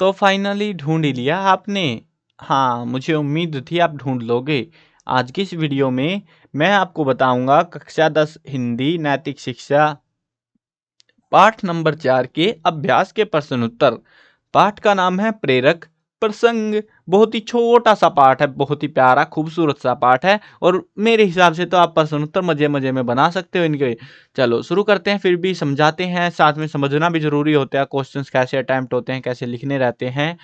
तो फाइनली ढूंढ ही लिया आपने। हाँ, मुझे उम्मीद थी आप ढूंढ लोगे। आज की इस वीडियो में मैं आपको बताऊंगा कक्षा 10 हिंदी नैतिक शिक्षा पाठ नंबर 4 के अभ्यास के प्रश्न उत्तर। पाठ का नाम है प्रेरक प्रसंग। बहुत ही छोटा सा पाठ है, बहुत ही प्यारा खूबसूरत सा पाठ है और मेरे हिसाब से तो आप प्रश्न उत्तर मजे मजे में बना सकते हो इनके। चलो शुरू करते हैं, फिर भी समझाते हैं, साथ में समझना भी जरूरी होता है क्वेश्चंस कैसे अटेम्प्ट होते हैं, कैसे लिखने रहते हैं।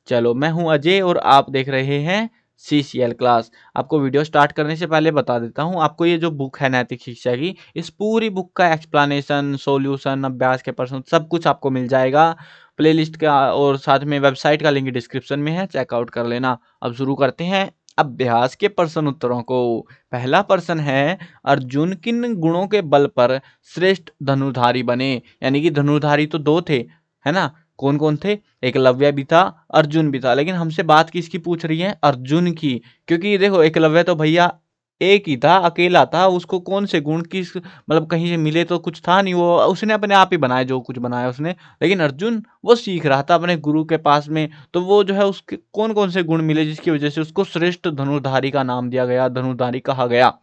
चलो, मैं हूं अजय और आप देख रहे हैं CCL क्लास। आपको वीडियो स्टार्ट करने से पहले बता देता हूं, आपको ये जो बुक है नैतिक शिक्षा की, इस पूरी बुक का एक्सप्लेनेशन, सॉल्यूशन, अभ्यास के प्रश्न सब कुछ आपको मिल जाएगा प्लेलिस्ट का, और साथ में वेबसाइट का लिंक डिस्क्रिप्शन में है, चेकआउट कर लेना। अब शुरू करते हैं अभ्यास के प्रश्न उत्तरों को। पहला प्रश्न है, अर्जुन किन गुणों के बल पर श्रेष्ठ धनुर्धारी बने? यानी कि धनुर्धारी तो दो थे, है ना? कौन कौन थे? एकलव्य भी था, अर्जुन भी था, लेकिन हमसे बात किसकी पूछ रही है? अर्जुन की। क्योंकि देखो, एकलव्य तो भैया एक ही था, अकेला था, उसको कौन से गुण किस मतलब कहीं से मिले तो कुछ था नहीं, वो उसने अपने आप ही बनाया जो कुछ बनाया उसने। लेकिन अर्जुन वो सीख रहा था अपने गुरु के पास में, तो वो जो है उसके कौन कौन से गुण मिले जिसकी वजह से उसको श्रेष्ठ धनुर्धारी का नाम दिया गया, धनुर्धारी कहा गया।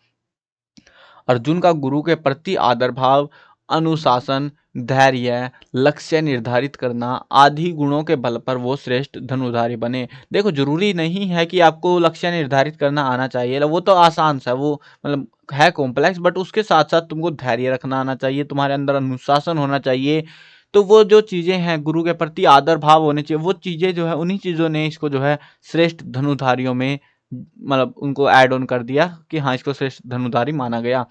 अर्जुन का गुरु के प्रति आदर भाव, अनुशासन, धैर्य, लक्ष्य निर्धारित करना आदि गुणों के बल पर वो श्रेष्ठ धनुर्धारी बने। देखो, जरूरी नहीं है कि आपको लक्ष्य निर्धारित करना आना चाहिए, वो तो आसान सा, वो मतलब है कॉम्प्लेक्स, बट उसके साथ साथ तुमको धैर्य रखना आना चाहिए, तुम्हारे अंदर अनुशासन होना चाहिए। तो वो जो चीजें हैं, गुरु के प्रति आदर भाव होने चाहिए, वो चीजें जो है, उन्हीं चीजों ने इसको जो है श्रेष्ठ धनुर्धारियों में मतलब उनको ऐड ऑन कर दिया कि हाँ, इसको श्रेष्ठ धनुर्धारी माना गया।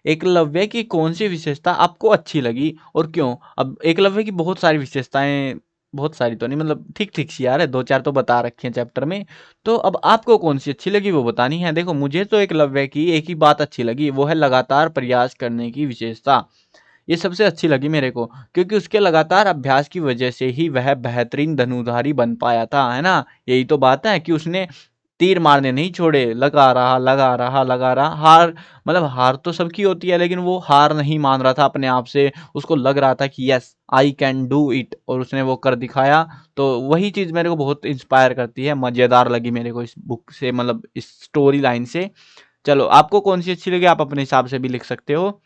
एकलव्य की कौन सी विशेषता आपको अच्छी लगी और क्यों? अब एकलव्य की बहुत सारी विशेषताएं, बहुत सारी तो नहीं, मतलब ठीक ठीक सी यार है, दो चार तो बता रखी हैं चैप्टर में। तो अब आपको कौन सी अच्छी लगी वो बतानी है। देखो, मुझे तो एकलव्य की एक ही बात अच्छी लगी, वो है लगातार प्रयास करने की विशेषता। ये सबसे अच्छी लगी मेरे को, क्योंकि उसके लगातार अभ्यास की वजह से ही वह बेहतरीन धनुर्धारी बन पाया था, है ना? यही तो बात है कि उसने तीर मारने नहीं छोड़े, लगा रहा लगा रहा लगा रहा। हार मतलब हार तो सबकी होती है, लेकिन वो हार नहीं मान रहा था अपने आप से, उसको लग रहा था कि yes I can do it, और उसने वो कर दिखाया। तो वही चीज मेरे को बहुत इंस्पायर करती है, मजेदार लगी मेरे को इस बुक से, मतलब इस स्टोरी लाइन से। चलो, आपको कौन सी अच्छी लगी आप अपने हिसाब से भी लिख सकते हो।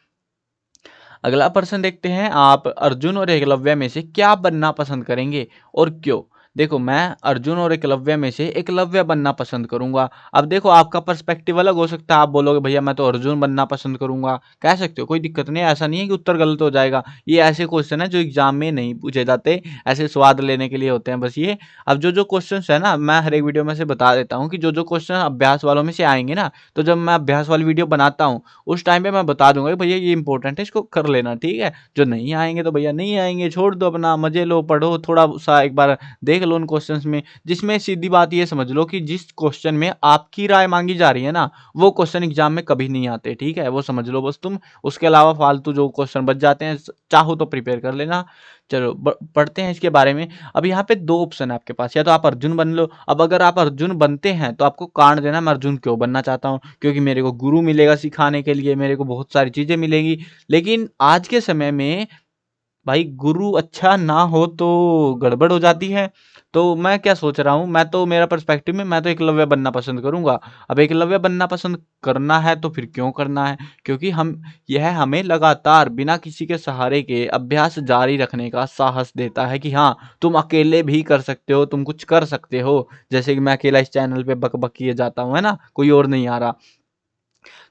अगला प्रश्न देखते हैं, आप अर्जुन और एकलव्य में से क्या बनना पसंद करेंगे और क्यों? देखो, मैं अर्जुन और एकलव्य में से एकलव्य बनना पसंद करूंगा। अब देखो, आपका पर्सपेक्टिव अलग हो सकता है, आप बोलोगे भैया मैं तो अर्जुन बनना पसंद करूंगा, कह सकते हो, कोई दिक्कत नहीं है, ऐसा नहीं है कि उत्तर गलत हो जाएगा। ये ऐसे क्वेश्चन है जो एग्जाम में नहीं पूछे जाते, ऐसे स्वाद लेने के लिए होते हैं बस ये। अब जो जो क्वेश्चन है ना, मैं हर एक वीडियो में से बता देता हूँ कि जो जो क्वेश्चन अभ्यास वालों में से आएंगे ना, तो जब मैं अभ्यास वाली वीडियो बनाता हूँ उस टाइम पे मैं बता दूंगा कि भैया ये इंपॉर्टेंट है, इसको कर लेना, ठीक है? जो नहीं आएंगे तो भैया नहीं आएंगे, छोड़ दो, अपना मजे लो, पढ़ो थोड़ा सा, एक बार देख लो उन क्वेश्चंस में, जिसमें सीधी बात ये समझ लो कि जिस क्वेश्चन में आपकी राय मांगी जा रही है ना, वो क्वेश्चन एग्जाम में कभी नहीं आते, ठीक है? वो समझ लो बस तुम। उसके अलावा फालतू जो क्वेश्चन बच जाते हैं, चाहो तो प्रिपेयर कर लेना। चलो पढ़ते हैं इसके बारे में। अब यहाँ पे दो ऑप्शन है आपके पास, या तो आप अर्जुन बन लो। अब अगर आप अर्जुन बनते हैं तो आपको कारण देना मैं अर्जुन क्यों बनना चाहता हूँ, क्योंकि मेरे को गुरु मिलेगा सिखाने के लिए, मेरे को बहुत सारी चीजें मिलेंगी। लेकिन आज के समय में भाई, गुरु अच्छा ना हो तो गड़बड़ हो जाती है। तो मैं क्या सोच रहा हूँ, मैं तो मेरा पर्सपेक्टिव में मैं तो एकलव्य बनना पसंद करूंगा। अब एकलव्य बनना पसंद करना है तो फिर क्यों करना है? क्योंकि हम यह हमें लगातार बिना किसी के सहारे के अभ्यास जारी रखने का साहस देता है कि हाँ, तुम अकेले भी कर सकते हो, तुम कुछ कर सकते हो। जैसे कि मैं अकेला इस चैनल पे बक बक किए जाता हूँ, है ना, कोई और नहीं आ रहा।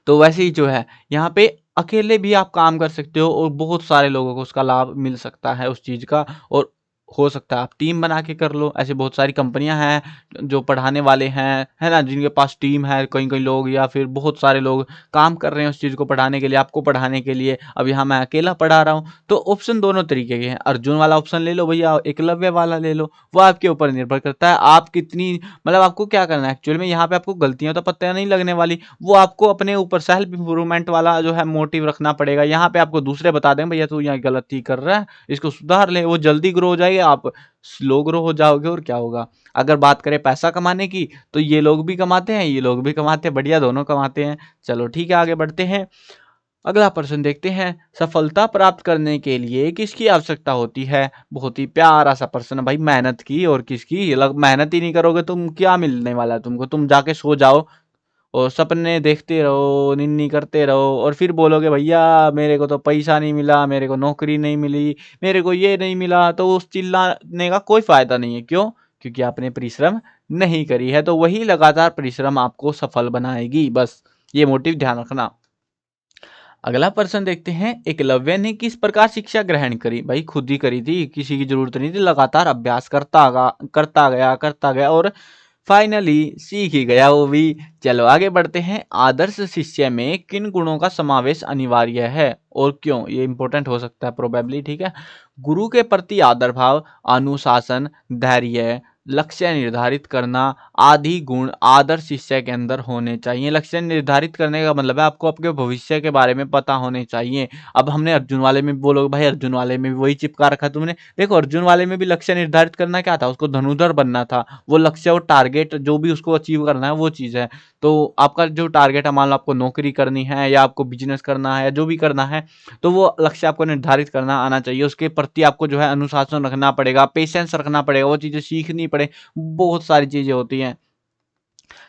तो वैसे ही जो है, यहाँ पे अकेले भी आप काम कर सकते हो और बहुत सारे लोगों को उसका लाभ मिल सकता है उस चीज़ का। और हो सकता है आप टीम बना के कर लो, ऐसे बहुत सारी कंपनियां हैं जो पढ़ाने वाले हैं, है ना, जिनके पास टीम है, कई कई लोग या फिर बहुत सारे लोग काम कर रहे हैं उस चीज़ को पढ़ाने के लिए, आपको पढ़ाने के लिए। अब यहाँ मैं अकेला पढ़ा रहा हूँ, तो ऑप्शन दोनों तरीके के हैं। अर्जुन वाला ऑप्शन ले लो भैया, एकलव्य वाला ले लो, वो आपके ऊपर निर्भर करता है आप कितनी, मतलब आपको क्या करना है एक्चुअल में। यहाँ पे आपको गलतियां तो पता नहीं लगने वाली, वो आपको अपने ऊपर सेल्फ इंप्रूवमेंट वाला जो है मोटिव रखना पड़ेगा। यहाँ पे आपको दूसरे बता दें भैया तू यहाँ गलती कर रहा है, इसको सुधार ले, वो जल्दी ग्रो हो जाएगी, आप स्लो ग्रो हो जाओगे, और क्या होगा। अगर बात करें पैसा कमाने की, तो ये लोग भी कमाते हैं, ये लोग भी कमाते हैं, बढ़िया, दोनों कमाते हैं। चलो ठीक है, आगे बढ़ते हैं। अगला प्रश्न देखते हैं, सफलता प्राप्त करने के लिए किसकी आवश्यकता होती है? बहुत ही प्यारा सा प्रश्न भाई, मेहनत की और किसकी? मेहनत ही नहीं करोगे तुम, क्या मिलने वाला है तुमको? तुम जाके सो जाओ और सपने देखते रहो, निन्नी करते रहो और फिर बोलोगे भैया मेरे को तो पैसा नहीं मिला, मेरे को नौकरी नहीं मिली, मेरे को ये नहीं मिला, तो उस चिल्लाने का कोई फायदा नहीं है। क्यों? क्योंकि आपने परिश्रम नहीं करी है। तो वही लगातार परिश्रम आपको सफल बनाएगी, बस ये मोटिव ध्यान रखना। अगला प्रश्न देखते हैं, एकलव्य ने किस प्रकार शिक्षा ग्रहण करी? भाई खुद ही करी थी, किसी की जरूरत नहीं थी, लगातार अभ्यास करता गया और फाइनली सीख ही गया वो भी। चलो आगे बढ़ते हैं, आदर्श शिष्य में किन गुणों का समावेश अनिवार्य है और क्यों? ये इंपॉर्टेंट हो सकता है प्रोबेबली, ठीक है। गुरु के प्रति आदर भाव, अनुशासन, धैर्य, लक्ष्य निर्धारित करना आदि गुण आदर्श शिष्य के अंदर होने चाहिए। लक्ष्य निर्धारित करने का मतलब है आपको आपके भविष्य के बारे में पता होने चाहिए। अब हमने अर्जुन वाले में बोलोगे भाई अर्जुन वाले में भी वही चिपका रखा तुमने। देखो अर्जुन वाले में भी लक्ष्य निर्धारित करना क्या था, उसको धनुर्धर बनना था। वो लक्ष्य और टारगेट जो भी उसको अचीव करना है वो चीज़ है। तो आपका जो टारगेट है, मान लो आपको नौकरी करनी है या आपको बिजनेस करना है या जो भी करना है, तो वो लक्ष्य आपको निर्धारित करना आना चाहिए। उसके प्रति आपको जो है अनुशासन रखना पड़ेगा, पेशेंस रखना पड़ेगा, वो चीज़ें सीखनी पड़े, बहुत सारी चीज़ें होती हैं।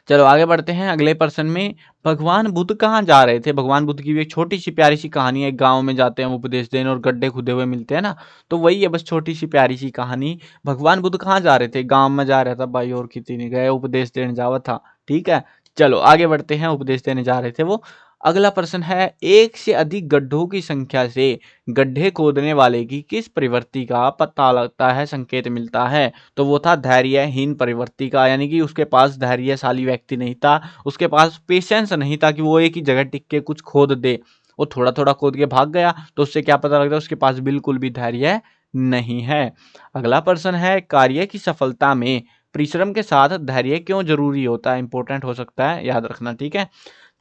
चलो आगे बढ़ते हैं अगले प्रश्न में, भगवान बुद्ध कहाँ जा रहे थे? भगवान बुद्ध की भी एक छोटी सी प्यारी सी कहानी है। गांव में जाते हैं उपदेश देने और गड्ढे खुदे हुए मिलते हैं ना, तो वही है बस छोटी सी प्यारी सी कहानी। भगवान बुद्ध कहाँ जा रहे थे? गांव में जा रहा था भाई, और कितनी नहीं गए, उपदेश देने जावा था। ठीक है, चलो आगे बढ़ते हैं, उपदेश देने जा रहे थे वो। अगला प्रश्न है, एक से अधिक गड्ढों की संख्या से गड्ढे खोदने वाले की किस प्रवृत्ति का पता लगता है, संकेत मिलता है? तो वो था धैर्यहीन प्रवृत्ति का, यानी कि उसके पास धैर्यशाली व्यक्ति नहीं था, उसके पास पेशेंस नहीं था कि वो एक ही जगह टिक के कुछ खोद दे। वो थोड़ा थोड़ा खोद के भाग गया, तो उससे क्या पता लगता है उसके पास बिल्कुल भी धैर्य नहीं है। अगला प्रश्न है, कार्य की सफलता में परिश्रम के साथ धैर्य क्यों जरूरी होता है? इंपॉर्टेंट हो सकता है, याद रखना, ठीक है।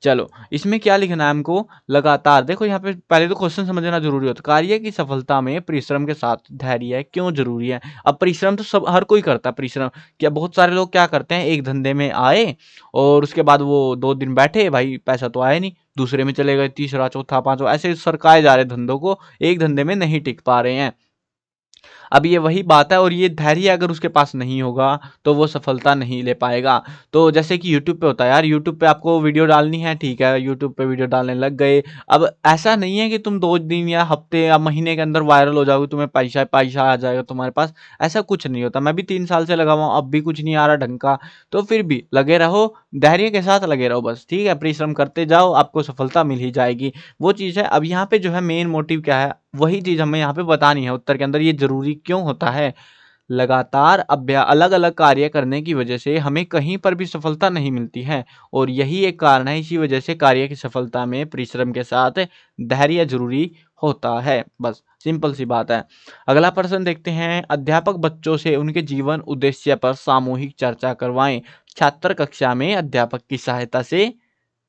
चलो इसमें क्या लिखना है हमको, लगातार देखो यहाँ पे पहले तो क्वेश्चन समझना जरूरी होता है। कार्य की सफलता में परिश्रम के साथ धैर्य क्यों जरूरी है? अब परिश्रम तो सब हर कोई करता है परिश्रम। क्या बहुत सारे लोग क्या करते हैं, एक धंधे में आए और उसके बाद वो 2 दिन बैठे, भाई पैसा तो आया नहीं, दूसरे में चले गए, तीसरा चौथा पांचवा, ऐसे सरकाए जा रहे धंधों को, एक धंधे में नहीं टिक पा रहे हैं। अब ये वही बात है, और ये धैर्य अगर उसके पास नहीं होगा तो वो सफलता नहीं ले पाएगा। तो जैसे कि यूट्यूब पे होता है यार, यूट्यूब पे आपको वीडियो डालनी है, ठीक है, यूट्यूब पे वीडियो डालने लग गए। अब ऐसा नहीं है कि तुम 2 दिन या हफ्ते या महीने के अंदर वायरल हो जाओगे, तुम्हें पैसा पैसा आ जाएगा तुम्हारे पास, ऐसा कुछ नहीं होता। मैं भी 3 साल से लगा हुआ हूँ, अब भी कुछ नहीं आ रहा ढंग का। तो फिर भी लगे रहो, धैर्य के साथ लगे रहो, बस ठीक है, परिश्रम करते जाओ, आपको सफलता मिल ही जाएगी। वो चीज़ है। अब यहाँ पे जो है मेन मोटिव क्या है, वही चीज़ हमें यहाँ पे बतानी है उत्तर के अंदर, ये ज़रूरी क्यों होता है। लगातार अलग अलग कार्य करने की वजह से हमें कहीं पर भी सफलता नहीं मिलती है, और यही एक कारण है, इसी वजह से कार्य की सफलता में परिश्रम के साथ धैर्य जरूरी होता है, बस सिंपल सी बात है। अगला प्रश्न देखते हैं, अध्यापक बच्चों से उनके जीवन उद्देश्य पर सामूहिक चर्चा करवाएं। छात्र कक्षा में अध्यापक की सहायता से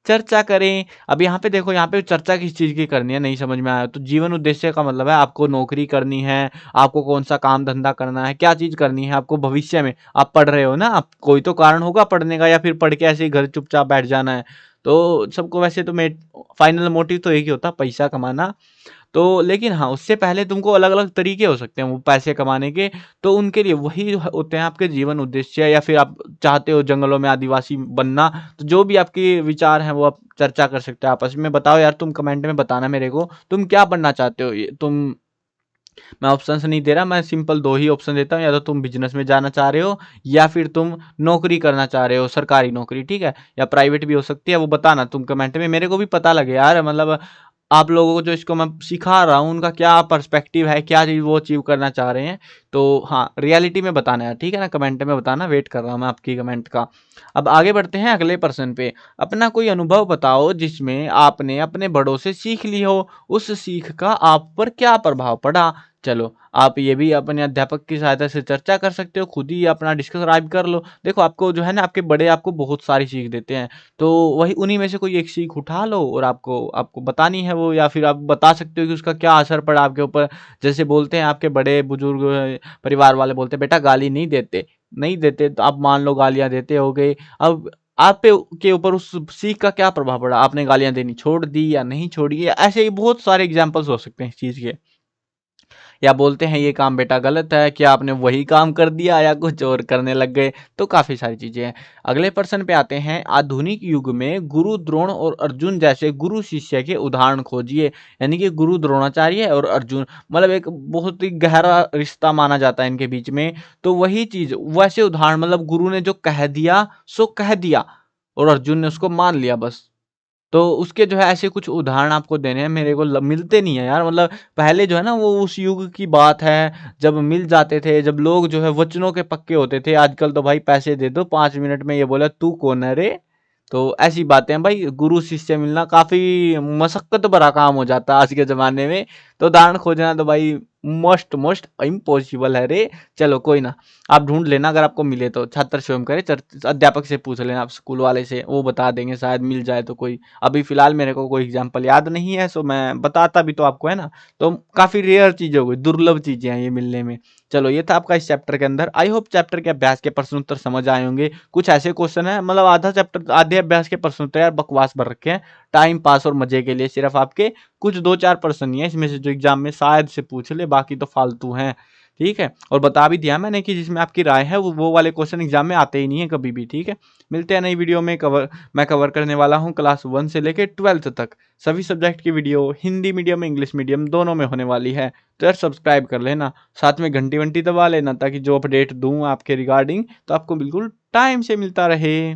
चर्चा करें। अब यहाँ पे देखो, यहाँ पे चर्चा किस चीज़ की करनी है, नहीं समझ में आया तो जीवन उद्देश्य का मतलब है आपको नौकरी करनी है, आपको कौन सा काम धंधा करना है, क्या चीज़ करनी है आपको भविष्य में। आप पढ़ रहे हो ना, आप कोई तो कारण होगा पढ़ने का, या फिर पढ़ के ऐसे ही घर चुपचाप बैठ जाना है। तो सबको वैसे तो मैं फाइनल मोटिव तो एक ही होता, पैसा कमाना। तो लेकिन हाँ, उससे पहले तुमको अलग-अलग तरीके हो सकते हैं वो पैसे कमाने के, तो उनके लिए वही होते हैं आपके जीवन उद्देश्य, या फिर आप चाहते हो जंगलों में आदिवासी बनना, तो जो भी आपके विचार हैं वो आप चर्चा कर सकते हो आपस में। बताओ यार, तुम कमेंट में बताना मेरे को, तुम क्या बनना चाहते हो? ये तुम, मैं ऑप्शंस नहीं दे रहा, मैं सिंपल 2 ही ऑप्शन देता हूँ, या तो तुम बिज़नेस में जाना चाह रहे हो या फिर तुम नौकरी करना चाह रहे हो, सरकारी नौकरी, ठीक है? या प्राइवेट भी हो सकती है, वो बताना तुम कमेंट में, मेरे को भी पता लगे यार, मतलब आप लोगों को जो इसको मैं सिखा रहा हूँ उनका क्या पर्सपेक्टिव है, क्या चीज़ वो अचीव करना चाह रहे हैं। तो हाँ, रियलिटी में बताना है, ठीक है ना? कमेंट में बताना, वेट कर रहा हूँ मैं आपकी कमेंट का। अब आगे बढ़ते हैं अगले प्रश्न पे, अपना कोई अनुभव बताओ जिसमें आपने अपने बड़ों से सीख ली हो, उस सीख का आप पर क्या प्रभाव पड़ा? चलो, आप ये भी अपने अध्यापक की सहायता से चर्चा कर सकते हो, खुद ही अपना डिस्क्राइब कर लो। देखो आपको जो है ना, आपके बड़े आपको बहुत सारी सीख देते हैं, तो वही उन्हीं में से कोई एक सीख उठा लो और आपको आपको बतानी है वो, या फिर आप बता सकते हो कि उसका क्या असर पड़ा आपके ऊपर। जैसे बोलते हैं आपके बड़े बुजुर्ग परिवार वाले बोलते हैं, बेटा गाली नहीं देते, नहीं देते, तो आप मान लो गालियाँ देते होगे। अब आप पे के ऊपर उस सीख का क्या प्रभाव पड़ा? आपने गालियाँ देनी छोड़ दी या नहीं छोड़ी? या ऐसे ही बहुत सारे एग्ज़ाम्पल्स हो सकते हैं इस चीज़ के। या बोलते हैं ये काम बेटा गलत है, क्या आपने वही काम कर दिया या कुछ और करने लग गए? तो काफ़ी सारी चीज़ें हैं। अगले प्रश्न पे आते हैं, आधुनिक युग में गुरु द्रोण और अर्जुन जैसे गुरु शिष्य के उदाहरण खोजिए। यानी कि गुरु द्रोणाचार्य और अर्जुन, मतलब एक बहुत ही गहरा रिश्ता माना जाता है इनके बीच में। तो वही चीज़, वैसे उदाहरण, मतलब गुरु ने जो कह दिया सो कह दिया और अर्जुन ने उसको मान लिया बस। तो उसके जो है ऐसे कुछ उदाहरण आपको देने हैं, मेरे को मिलते नहीं है यार। मतलब पहले जो है ना, वो उस युग की बात है जब मिल जाते थे, जब लोग जो है वचनों के पक्के होते थे। आजकल तो भाई पैसे दे दो, 5 मिनट में ये बोला तू कौन है रे। तो ऐसी बातें हैं भाई, गुरु शिष्य मिलना काफी मशक्कत भरा काम हो जाता है आज के जमाने में। तो उदाहरण खोजना तो भाई मोस्ट मोस्ट इम्पॉसिबल है रे। चलो कोई ना, आप ढूंढ लेना, अगर आपको मिले तो छात्र स्वयं करे, अध्यापक से पूछ लेना, आप स्कूल वाले से, वो बता देंगे शायद मिल जाए तो कोई। अभी फिलहाल मेरे को कोई एग्जांपल याद नहीं है, सो मैं बताता भी तो आपको, है ना। तो काफी रेयर चीजें हो गई, दुर्लभ चीजें हैं ये मिलने में। चलो ये था आपका इस चैप्टर के अंदर। आई होप चैप्टर के अभ्यास के प्रश्न उत्तर समझ आए होंगे। कुछ ऐसे क्वेश्चन है, मतलब आधा चैप्टर आधे अभ्यास के प्रश्न उत्तर यार बकवास भर रखे हैं, टाइम पास और मजे के लिए सिर्फ आपके। कुछ 2-4 प्रश्न ही है इसमें से जो एग्जाम में शायद से पूछ ले, बाकी तो फालतू हैं। ठीक है, और बता भी दिया मैंने कि जिसमें आपकी राय है वो वाले क्वेश्चन एग्जाम में आते ही नहीं है कभी भी। ठीक है, मिलते हैं नई वीडियो में। मैं कवर करने वाला हूँ क्लास 1 से लेकर 12th तक सभी सब्जेक्ट की video, Hindi medium English medium दोनों में होने वाली है। तो यार सब्सक्राइब कर लेना, साथ में घंटी वंटी दबा लेना, ताकि जो अपडेट दूँ आपके रिगार्डिंग तो आपको बिल्कुल टाइम से मिलता रहे।